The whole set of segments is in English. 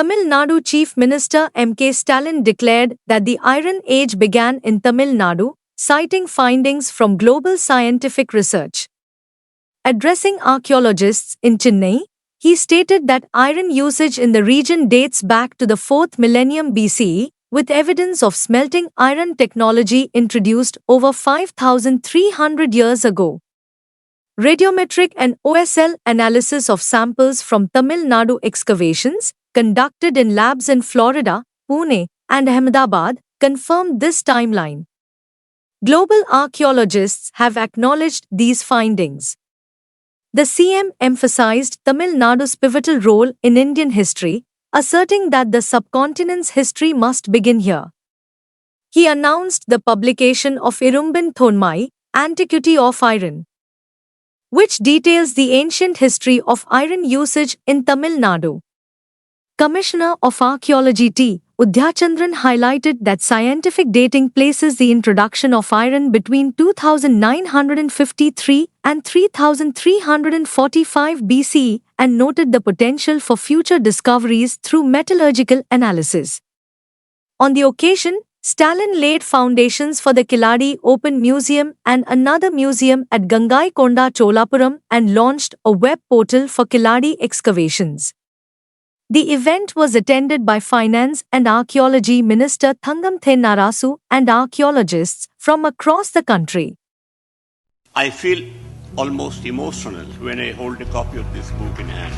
Tamil Nadu Chief Minister M.K. Stalin declared that the Iron Age began in Tamil Nadu, citing findings from global scientific research. Addressing archaeologists in Chennai, he stated that iron usage in the region dates back to the 4th millennium BCE, with evidence of smelting iron technology introduced over 5,300 years ago. Radiometric and OSL analysis of samples from Tamil Nadu excavations, conducted in labs in Florida, Pune, and Ahmedabad, confirmed this timeline. Global archaeologists have acknowledged these findings. The CM emphasized Tamil Nadu's pivotal role in Indian history, asserting that the subcontinent's history must begin here. He announced the publication of Irumbin Thonmai, Antiquity of Iron, which details the ancient history of iron usage in Tamil Nadu. Commissioner of Archaeology T. Udhyachandran highlighted that scientific dating places the introduction of iron between 2953 and 3345 BCE and noted the potential for future discoveries through metallurgical analysis. On the occasion, Stalin laid foundations for the Kiladi Open Museum and another museum at Gangaikonda Cholapuram and launched a web portal for Kiladi excavations. The event was attended by Finance and Archaeology Minister Thangam Thennarasu and archaeologists from across the country. I feel almost emotional when I hold a copy of this book in hand.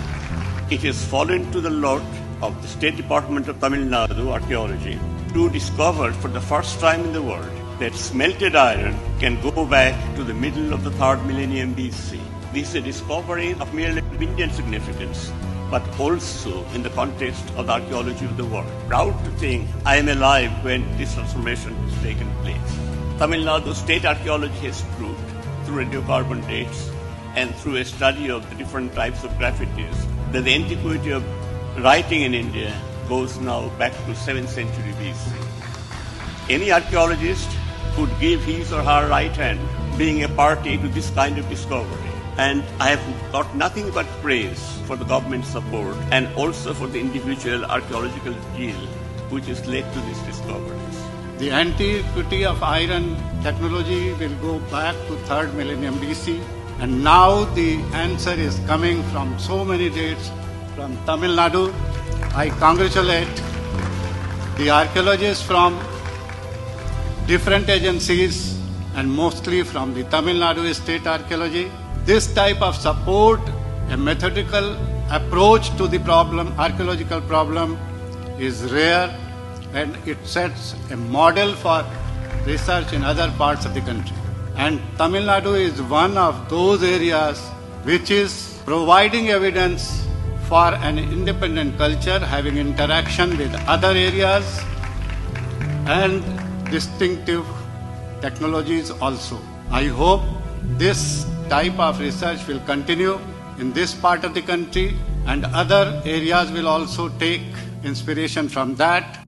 It has fallen to the lot of the State Department of Tamil Nadu Archaeology to discover for the first time in the world that smelted iron can go back to the middle of the 3rd millennium BC. This is a discovery of merely Indian significance, but also in the context of the archaeology of the world. Proud to think I am alive when this transformation has taken place. Tamil Nadu State Archaeology has proved through radiocarbon dates and through a study of the different types of graffitis that the antiquity of writing in India goes now back to 7th century BC. Any archaeologist could give his or her right hand being a party to this kind of discovery. And I have got nothing but praise for the government support and also for the individual archaeological skill which has led to these discoveries. The antiquity of iron technology will go back to 3rd millennium BC, and now the answer is coming from so many dates from Tamil Nadu. I congratulate the archaeologists from different agencies and mostly from the Tamil Nadu State Archaeology. This type of support, a methodical approach to the problem, archaeological problem, is rare, and it sets a model for research in other parts of the country. And Tamil Nadu is one of those areas which is providing evidence for an independent culture having interaction with other areas and distinctive technologies also. I hope this type of research will continue in this part of the country, and other areas will also take inspiration from that